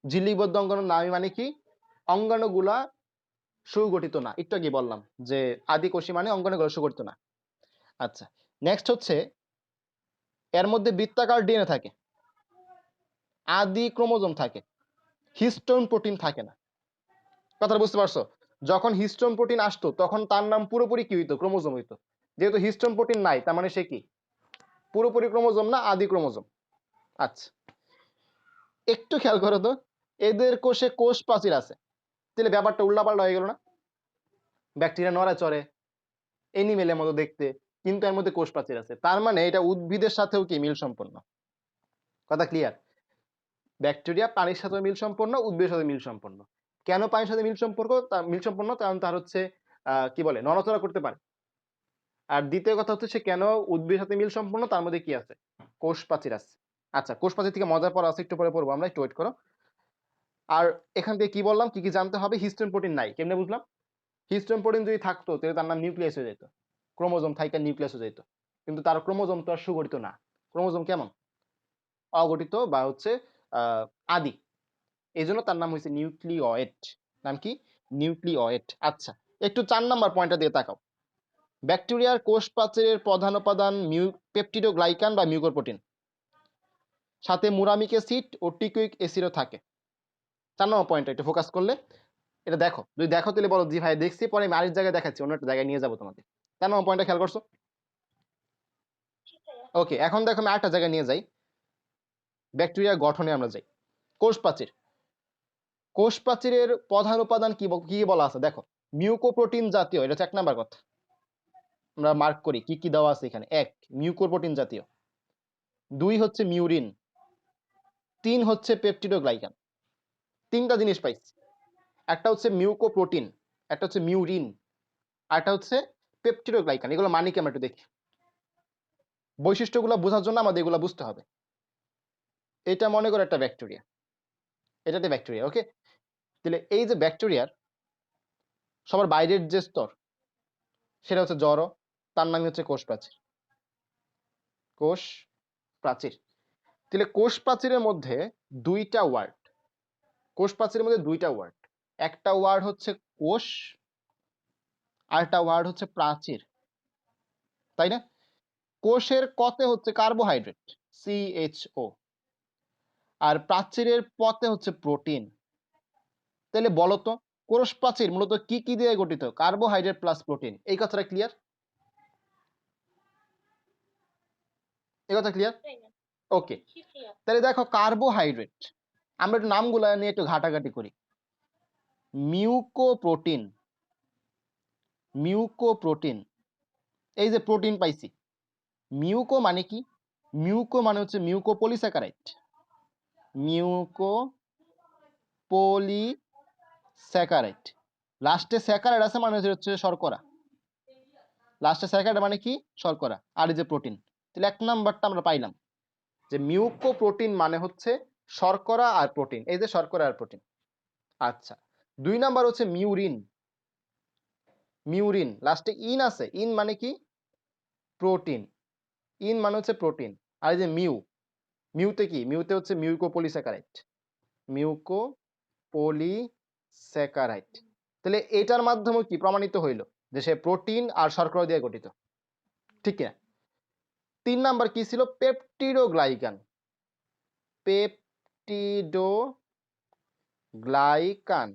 ঝিল্লিবদ্ধ অঙ্গাণুর নামই মানে কি? অঙ্গাণুগুলা সুগঠিত না। একটু আগে বললাম যে আদিকোষী মানে অঙ্গাণুগুলো সুগঠিত না। আচ্ছা, নেক্সট হচ্ছে এর মধ্যে বৃত্তাকার ডিএনএ থাকে, আদি ক্রোমোজোম থাকে, হিস্টোন প্রোটিন থাকে না। কথাটা বুঝতে পারছো? যখন হিস্টোন প্রোটিন আসতো তখন তার নাম পুরোপুরি কি হইতো? ক্রোমোজোম হইতো। যেহেতু হিস্টোন প্রোটিন নাই, তার মানে সে কি? পুরোপুরি ক্রোমোজোম না, আদি ক্রোমোজোম। আচ্ছা, একটু খেয়াল করো তো, এদের কোষে কোষ প্রাচীর আছে। তাহলে ব্যাপারটা উল্টাপাল্টা হয়ে গেল না? ব্যাকটেরিয়া নড়ে চড়ে, এনিমেলের মতো দেখতে, কিন্তু এর মধ্যে কোষ প্রাচীর আছে, তার মানে এটা উদ্ভিদের সাথেও কি মিল সম্পন্ন। কথা ক্লিয়ার? ব্যাকটেরিয়া পানির সাথে মিল সম্পন্ন, উদ্ভিদের সাথে মিল সম্পন্ন। কেন পানির সাথে মিল সম্পর্ক? মিল সম্পন্ন কারণ তার হচ্ছে কি বলে, নড়াচড়া করতে পারে। আর দ্বিতীয় কথা হচ্ছে সে কেন উদ্ভিদের সাথে মিল সম্পন্ন, তার মধ্যে কি আছে? কোষ প্রাচীর আছে। আচ্ছা, কোষ প্রাচীর থেকে মজার পর আছে, একটু পরে পড়বো আমরা, একটু ওয়েট করো। আর এখান থেকে কি বললাম, কি কি জানতে হবে? হিস্টোন প্রোটিন নাই, কেমনে বুঝলাম? হিস্টোন প্রোটিন যদি থাকতো তাহলে তার নাম নিউক্লিয়াস হয়ে যেত, ক্রোমোজোম থাইকা নিউক্লিয়াস হয়ে যেত। কিন্তু তার ক্রোমোজোম তো আর সুগঠিত না। ক্রোমোজোম কেমন? অগঠিত বা হচ্ছে আদি। এই জন্য তার নাম হয়েছে নিউক্লিওয়েড। নাম কি? নিউক্লিওয়েড। আচ্ছা, একটু 4 নাম্বার পয়েন্টটা দিয়ে তাকাও। ব্যাকটেরিয়ার কোষ প্রাচীরের প্রধান উপাদান পেপটিডোগ্লাইকান বা মিউকোপ্রোটিন, সাথে মুরামিক অ্যাসিড ও টিকুইক অ্যাসিডও থাকে। 4 নম্বর পয়েন্টটা একটু ফোকাস করলে এটা দেখো, যদি দেখো তাহলে বলো জি ভাই দেখছি, পরে আমি আরেক জায়গায় দেখাচ্ছি, অন্য একটা জায়গায় নিয়ে যাবো তোমাকে। 4 নম্বর পয়েন্টটা খেয়াল করছো? ওকে, এখন দেখো আমি আরেকটা জায়গায় নিয়ে যাই, ব্যাকটেরিয়া গঠনে আমরা যাই। কোষ প্রাচীর, কোষ প্রাচীরের প্রধান উপাদান কি কি বলা আছে দেখো, মিউকোপ্রোটিন জাতীয়, এটা হচ্ছে 1 নাম্বার কথা। আমরা মার্ক করি কি কি দেওয়া আছে এখানে। 1 মিউকোপ্রোটিন জাতীয়, 2 হচ্ছে মিউরিন, 3 হচ্ছে পেপটিডোগ্লাইকান। 3টা জিনিস পাইছি, একটা হচ্ছে মিউকোপ্রোটিন, একটা হচ্ছে মিউরিন, আর একটা হচ্ছে পেপটিডোগ্লাইকান। এগুলো মানে কি আমরা একটু দেখি, বৈশিষ্ট্যগুলো বোঝার জন্য আমাদের এগুলো বুঝতে হবে। এটা মনে করো একটা ব্যাকটেরিয়া, এটা একটা ব্যাকটেরিয়া, ওকে। তাহলে এই যে ব্যাকটেরিয়ার সবার বাইরের যে স্তর সেটা হচ্ছে জড়, তার নাম হচ্ছে কোষ প্রাচীর। কোষ প্রাচীর। তাহলে কোষ প্রাচীরের মধ্যে 2টা ওয়ার্ড, কোষ প্রাচীরের মধ্যে 2টা ওয়ার্ড, একটা ওয়ার্ড হচ্ছে কোষ, আরেকটা ওয়ার্ড হচ্ছে প্রাচীর, তাই না? কোষের কতে হচ্ছে কার্বোহাইড্রেট CHO, আর প্রাচীরের পতে হচ্ছে প্রোটিন। তাহলে বলো তো কোষ প্রাচীর মূলত কি কি দিয়ে গঠিত? Carbohydrate plus protein. এই কথাটা ক্লিয়ার? এই কথা ক্লিয়ার? ওকে, তাহলে দেখো কার্বোহাইড্রেট, আমরা একটু নামগুলো নিয়ে একটু ঘাটাঘাটি করি। মিউকোপ্রোটিন, মিউকোপ্রোটিন, এই যে প্রোটিন পাইছি, মিউকো মানে কি? মিউকো মানে হচ্ছে মিউকোপলিস্যাকারাইড, মিউকোপলিস্যাকারাইড, লাস্টে স্যাকারাইড আছে মানে হচ্ছে শর্করা, লাস্টে স্যাকারাইড মানে কি? শর্করা। আর এই যে প্রোটিন, তাহলে 1 নাম্বারটা আমরা পাইলাম যে মিউকোপ্রোটিন মানে হচ্ছে শর্করা আর প্রোটিন, এই যে শর্করা আর প্রোটিন। আচ্ছা, 2 নাম্বার হচ্ছে মিউরিন, মিউরিন লাস্টে ইন আছে, ইন মানে কি? প্রোটিন, ইন মানে হচ্ছে প্রোটিন। আর এই যে মিউতে কি? মিউতে হচ্ছে মিউকোপলিস্যাকারাইড, মিউকোপলিস্যাকারাইড। তাহলে এটার মাধ্যমে কি প্রমাণিত হইল যে সে প্রোটিন আর শর্করা দিয়ে গঠিত, ঠিক কিনা? 3 নাম্বার কি ছিল? Peptidoglycan, peptidoglycan.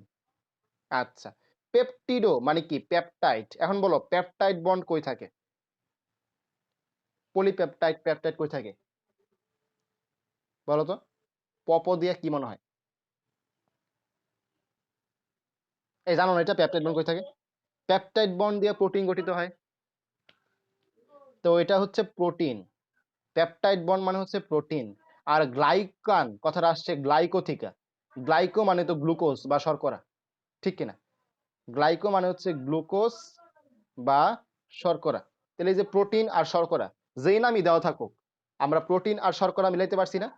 আচ্ছা, পেপটিডো মানে কি? পেপটাইড। এখন বলো পেপটাইড বন্ড কই থাকে? পলিপেপটাইড, পেপটাইড কই থাকে বলো তো? পপ দিয়ে কি মনে হয়? এই জানো না এটা পেপটাইড বন্ড কই থাকে? পেপটাইড বন্ড দিয়ে প্রোটিন গঠিত হয়, তো এটা হচ্ছে প্রোটিন। পেপটাইড বন্ড মানে হচ্ছে প্রোটিন। আর গ্লাইকান কথাটা আসছে গ্লাইকো থেকে, গ্লাইকো মানে তো গ্লুকোজ বা শর্করা, ঠিক কিনা? গ্লাইকো মানে হচ্ছে গ্লুকোজ বা শর্করা। তাহলে এই যে প্রোটিন আর শর্করা যেই নামই দেওয়া থাকুক, আমরা প্রোটিন আর শর্করা মিলাইতে পারছি না,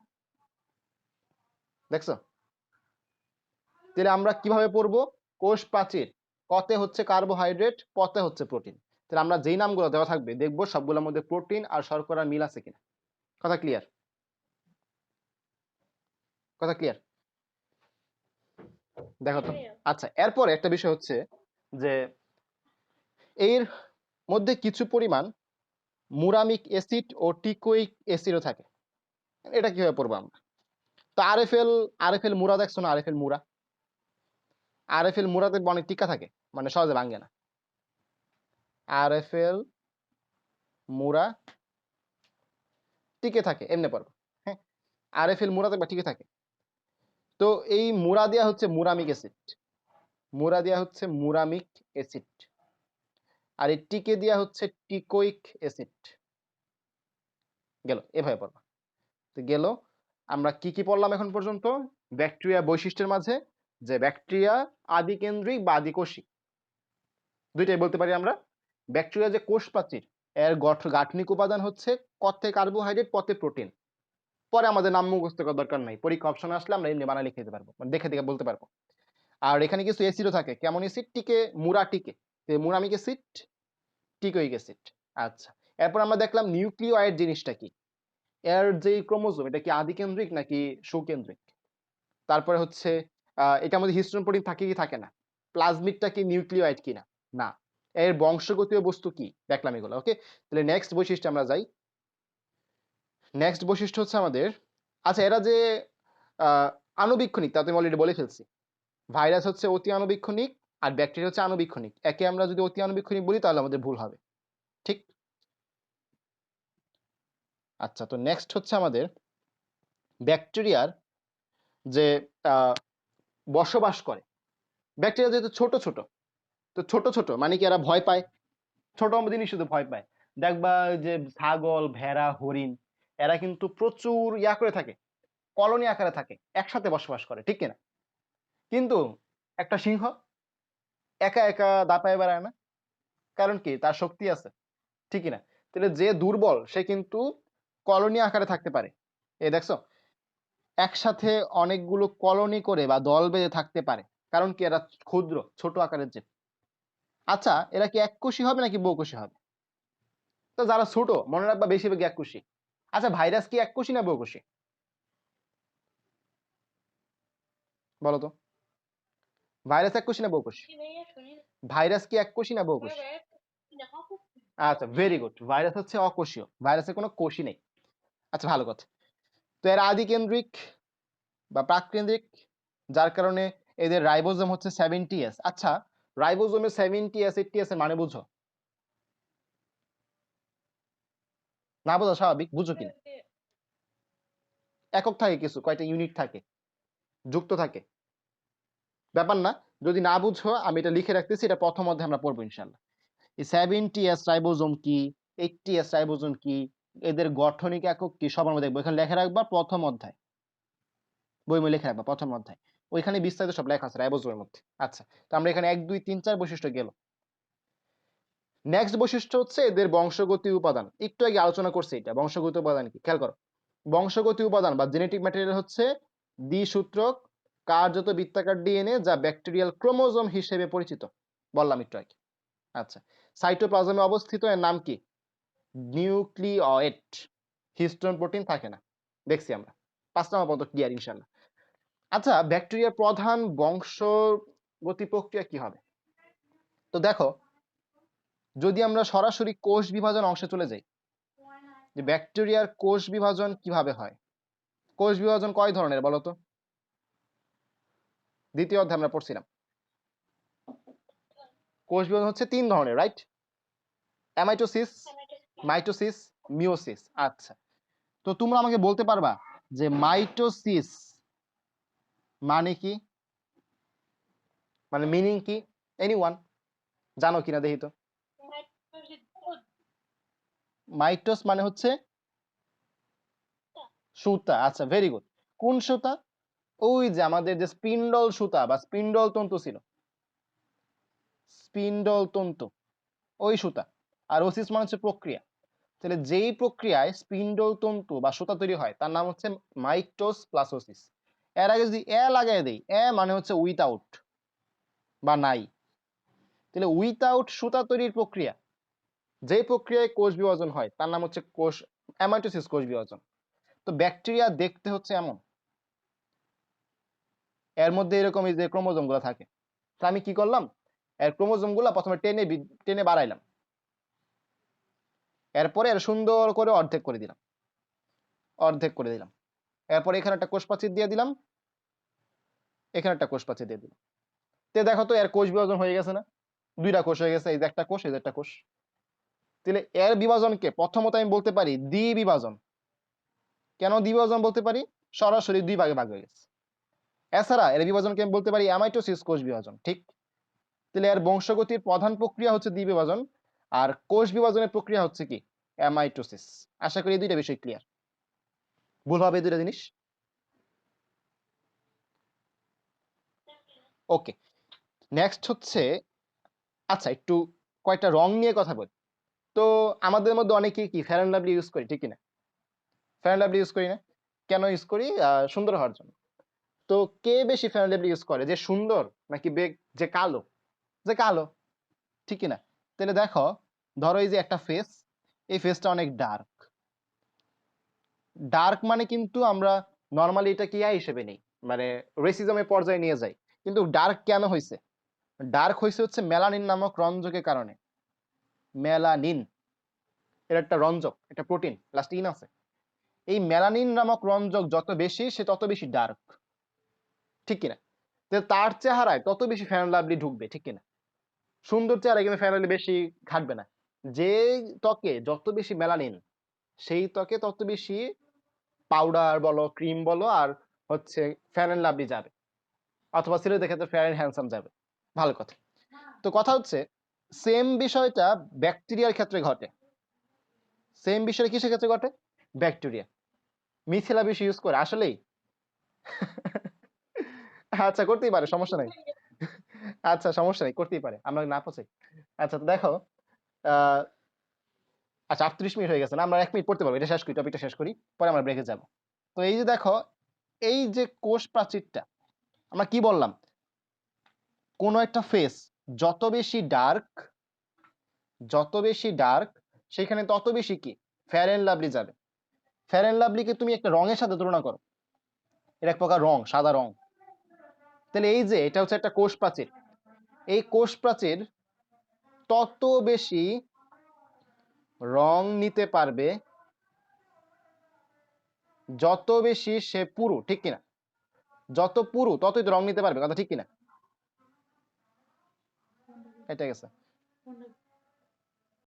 দেখছো? তাহলে আমরা কিভাবে পড়বো? কোষ প্রাচীর, কতে হচ্ছে কার্বোহাইড্রেট, পতে হচ্ছে প্রোটিন। তাহলে আমরা যেই নামগুলো দেওয়া থাকবে দেখবো সবগুলোর মধ্যে প্রোটিন আর শর্করা মিল আছে কিনা। কথা ক্লিয়ার? কথা ক্লিয়ার? দেখো তো। আচ্ছা, এরপরে একটা বিষয় হচ্ছে যে এর মধ্যে কিছু পরিমাণ মুরামিক অ্যাসিড ও টিকোইক অ্যাসিডও থাকে। এটা কিভাবে পড়বো আমরা? তো আরএফএল মুরা দেখছো না? আরএফএল মুরা, আরএফএল মুরাতে অনেক টিকা থাকে, মানে সহজে ভাঙে না। আরএফএল মুরা টিকে থাকে, এমনি পড়বো। হ্যাঁ, আরএফএল মুরা দেখবা টিকে থাকে। তো এই মুরা দেয়া হচ্ছে মুরামিক অ্যাসিড, মুরা দেয়া হচ্ছে মুরামিক অ্যাসিড, আর এই টিকে দেয়া হচ্ছে টিকোইক অ্যাসিড। গেল, এভাবে পড়বা। তো গেল, আমরা কি কি পড়লাম এখন পর্যন্ত? ব্যাকটেরিয়া বৈশিষ্ট্যের মাঝে যে ব্যাকটেরিয়া আদিকেন্দ্রিক বা আদিকোষী, দুইটাই বলতে পারি আমরা। ব্যাকটেরিয়া যে কোষ প্রাচীর, এর গাঠনিক উপাদান হচ্ছে কতে কার্বোহাইড্রেট, পতে প্রোটিন। পরে আমাদের নাম মুখস্থ করার দরকার নাই, পরীক্ষা অপশন আসলে আমরা এমনি বানায় লিখে দিতে পারবো, মানে দেখে দেখে বলতে পারবো। আর এখানে কিছু অ্যাসিডও থাকে, কেমন অ্যাসিড? টিকে, মুরা টিকে, মুরামিক অ্যাসিড, টিকোইক অ্যাসিড। আচ্ছা, এরপর আমরা দেখলাম নিউক্লিওয়েড জিনিসটা কি, এর যে ক্রোমোজোম এটা কি আদিকেন্দ্রিক নাকি সুকেন্দ্রিক। তারপরে হচ্ছে এটার মধ্যে হিস্টোন প্রোটিন থাকে কি থাকে না, প্লাজমিডটা কি নিউক্লিওয়েড কিনা, না, এর বংশগতীয় বস্তু কি, দেখলাম এগুলো। ওকে, তাহলে নেক্সট বৈশিষ্ট্য আমরা যাই। নেক্সট বৈশিষ্ট্য হচ্ছে আমাদের, আচ্ছা এরা যে আহ, আণুবীক্ষণিক তা তুমি অলরেডি বলে ফেলছি। ভাইরাস হচ্ছে অতি আণুবীক্ষণিক আর ব্যাকটেরিয়া হচ্ছে আণুবীক্ষণিক। একে আমরা যদি অতি আণুবীক্ষণিক বলি তাহলে আমাদের ভুল হবে, ঠিক? আচ্ছা, তো নেক্সট হচ্ছে আমাদের ব্যাকটেরিয়ার যে বসবাস করে। ব্যাকটেরিয়া যেহেতু ছোট ছোট, তো ছোট ছোট মানে কি এরা ভয় পায়, ছোট জিনিস শুধু ভয় পায়। দেখবা যে ছাগল, ভেড়া, হরিণ এরা কিন্তু প্রচুর ইয়া করে থাকে, কলোনি আকারে থাকে, একসাথে বসবাস করে, ঠিক কিনা? কিন্তু একটা সিংহ একা একা দাপায় বেড়ায় না, কারণ কি? তার শক্তি আছে, ঠিক কিনা? তাহলে যে দুর্বল সে কিন্তু কলোনি আকারে থাকতে পারে। এই দেখছো, একসাথে অনেকগুলো কলোনি করে বা দল বেঁধে থাকতে পারে, কারণ কি? এরা ক্ষুদ্র, ছোট আকারের জীব। আচ্ছা, এরা কি এককোষী হবে নাকি বহুকোষী হবে? তো যারা ছোট মনে রাখবা বেশিরভাগ এককোষী। আচ্ছা, ভাইরাস কি এককোষী না বহুকোষী? বলো তো, ভাইরাস এককোষী না বহুকোষী? ভাইরাস কি এককোষী না বহুকোষী? আচ্ছা, ভেরি গুড, ভাইরাস হচ্ছে অকোষীয়, ভাইরাসের কোনো কোষই নেই। আচ্ছা, ভালো কথা। তো এরা আদিকেন্দ্রিক বা প্রাককেন্দ্রিক, যার কারণে এদের রাইবোজোম হচ্ছে 70S। আচ্ছা, রাইবোজোমের 70S 80S এর মানে বুঝো? না বোঝা স্বাভাবিক, বুঝো কিনা? একক থাকে, কিছু কয়টা ইউনিট থাকে, যুক্ত থাকে, ব্যাপার না। যদি না বুঝো আমি এটা লিখে রাখতেছি, এটা প্রথম অধ্যায়ে আমরা পড়বো ইনশাল্লাহ। এই 70S রাইবোজোম কি, 80S রাইবোজোম কি, এদের গঠনিক একক কি, সব আমরা দেখবো। এখানে লেখা রাখবা প্রথম অধ্যায়, বইমে লেখা রাখবা প্রথম অধ্যায়, ওইখানে বিস্তারিত সব লেখা আছে রাইবোজোমের মধ্যে। আচ্ছা, তো আমরা এখানে 1 2 3 4 বৈশিষ্ট্য গেল। নেক্সট বৈশিষ্ট্য হচ্ছে এদের বংশগতি উপাদান। একটু আগে আলোচনা করছি, এটা বংশগতি উপাদান কি, খেয়াল করো। বংশগতি উপাদান বা জেনেটিক ম্যাটেরিয়াল হচ্ছে দ্বিসূত্রক কার্যত বৃত্তাকার ডিএনএ, যা ব্যাকটেরিয়াল ক্রোমোজোম হিসেবে পরিচিত, বললাম একটু আগে। আচ্ছা, সাইটোপ্লাজমে অবস্থিত, এর নাম কি? নিউক্লিওয়েড। হিস্টোন প্রোটিন থাকে না, দেখছি আমরা। 5 নম্বর পর্যন্ত ক্লিয়ার ইনশাআল্লাহ। আচ্ছা, ব্যাকটেরিয়ার প্রধান বংশগতি প্রক্রিয়া কি হবে? তো দেখো, যদি আমরা সরাসরি কোষ বিভাজন অংশে চলে যাই, যে ব্যাকটেরিয়ার কোষ বিভাজন কিভাবে হয়। কোষ বিভাজন কয় ধরনের বলো তো? দ্বিতীয় অধ্যায়ে আমরা পড়ছিলাম কোষ বিভাজন হচ্ছে 3 ধরনের, রাইট? Amitosis, mitosis, meiosis. আচ্ছা, তো তোমরা আমাকে বলতে পারবা যে মাইটোসিস মানে কি, মানে মিনিং কি? এনিওয়ান জানো কিনা দেখি তো? মাইটোস মানে হচ্ছে সুতা। আচ্ছা, ভেরি গুড। কোন সুতা? ওই যে আমাদের যে স্পিন্ডল সুতা বা স্পিন্ডল তন্তু ছিল, স্পিন্ডল তন্তু, ওই সুতা। আর ওসিস মানে হচ্ছে প্রক্রিয়া। তাহলে যেই প্রক্রিয়ায় স্পিন্ডল তন্তু বা সুতা তৈরি হয় তার নাম হচ্ছে মাইটোস প্লাস ওসিস। এর আগে যদি এ লাগাই দেই, এ মানে হচ্ছে উইথআউট বা নাই। তাহলে উইথআউট সুতা তৈরির প্রক্রিয়া, যে প্রক্রিয়ায় কোষ বিভাজন হয় তার নাম হচ্ছে কোষ অ্যামাইটোসিস, কোষ বিভাজন। তো ব্যাকটেরিয়া দেখতে হচ্ছে এমন, এর মধ্যে এরকম এই যে ক্রোমোজোম গুলো থাকে। তো আমি কি করলাম, এর ক্রোমোজোম গুলা প্রথমে টেনে টেনে বাড়াইলাম, এরপরে এর সুন্দর করে অর্ধেক করে দিলাম, অর্ধেক করে দিলাম। এরপরে এখানে একটা কোষ প্রাচীর দিয়ে দিলাম, এখানে একটা কোষ প্রাচীর দিয়ে দিলাম। তে দেখো তো এর কোষ বিভাজন হয়ে গেছে না? 2টা কোষ হয়ে গেছে, এই যে একটা কোষ, এই যে একটা কোষ। তাহলে এর বিভাজনকে প্রথমত আমি বলতে পারি দ্বিবিভাজন। কেন দ্বিবিভাজন বলতে পারি? সরাসরি 2 ভাগে ভাগ হয়ে গেছে। এছাড়া এর বিভাজনকে আমি বলতে পারি অ্যামাইটোসিস, কোষ বিভাজন, ঠিক? তাহলে এর বংশগতির প্রধান প্রক্রিয়া হচ্ছে দ্বিবিভাজন, আর কোষ বিভাজনের প্রক্রিয়া হচ্ছে কি? অ্যামাইটোসিস। আশা করি এই 2টা বিষয় ক্লিয়ার। ভুল হবে এই 2টা জিনিস? ওকে, নেক্সট হচ্ছে, আচ্ছা একটু কয়েকটা রং নিয়ে কথা বলি। তো আমাদের মধ্যে অনেকেই কি ফেয়ার অ্যান্ড লাভলি ইউজ করি, ঠিক কিনা? ফেয়ার অ্যান্ড লাভলি ইউজ করি না? কেন ইউজ করি? সুন্দর হওয়ার জন্য। তো কে বেশি ফেয়ার অ্যান্ড লাভলি ইউজ করে, যে সুন্দর নাকি যে কালো? যে কালো, ঠিক কিনা? তাহলে দেখো, ধরো এই যে একটা ফেস, এই ফেসটা অনেক ডার্ক। ডার্ক মানে কিন্তু আমরা নর্মালি এটা কি হিসেবে নেই, মানে রেসিজমের পর্যায়ে নিয়ে যাই। কিন্তু ডার্ক কেন হয়েছে? ডার্ক হয়েছে হচ্ছে মেলানিন নামক রঞ্জকের কারণে। মেলানিন এর একটা রঞ্জক, একটা প্রোটিন, লাস্ট ইন আছে। এই মেলানিন নামক রঞ্জক যত বেশি, সে তত বেশি ডার্ক, ঠিক কিনা? তার চেহারায় তত বেশি ফেয়ার অ্যান্ড লাভলি ঢুকবে, ঠিক কিনা? সুন্দর চেহারা কিন্তু ফেয়ার অ্যান্ড লাভলি বেশি খাটবে না। যে ত্বকে যত বেশি মেলানিন, সেই ত্বকে তত বেশি পাউডার বলো, ক্রিম বলো, আর হচ্ছে ফেয়ার অ্যান্ড লাভলি যাবে, অথবা ছেলেদের ক্ষেত্রে ফেয়ার অ্যান্ড হ্যান্ডসাম যাবে। ভালো কথা। তো কথা হচ্ছে সেম বিষয়টা ব্যাকটেরিয়ার ক্ষেত্রে ঘটে। সেম বিষয়টা কিসের ক্ষেত্রে ঘটে? ব্যাকটেরিয়া। মিথিলা বেশি ইউজ করে আসলেই? আচ্ছা, করতেই পারে, সমস্যা নাই। আচ্ছা, সমস্যা নেই, করতেই পারে, আমরা না পচাই। আচ্ছা, তো দেখো, আহ আচ্ছা 38 মিনিট হয়ে গেছে না, আমরা 1 মিনিট পড়তে পারবো, এটা শেষ করি, টপিকটা শেষ করি, পরে আমরা ব্রেকে যাব। তো এই যে দেখো, এই যে কোষ প্রাচীরটা, আমরা কি বললাম, কোন একটা ফেস যত বেশি ডার্ক সেখানে তত বেশি কি ফেয়ার অ্যান্ড লাভলি যাবে। ফেয়ার অ্যান্ড লাভলিকে তুমি একটা রঙের সাথে তুলনা করো, এটা এক প্রকার রং, সাদা রং। তাহলে এই যে এটা হচ্ছে একটা কোষ প্রাচীর, এই কোষ প্রাচীর তত বেশি রং নিতে পারবে যত বেশি সে পুরু, ঠিক কিনা? যত পুরু ততই তো রং নিতে পারবে, কথা ঠিক কিনা? এটা গেছে।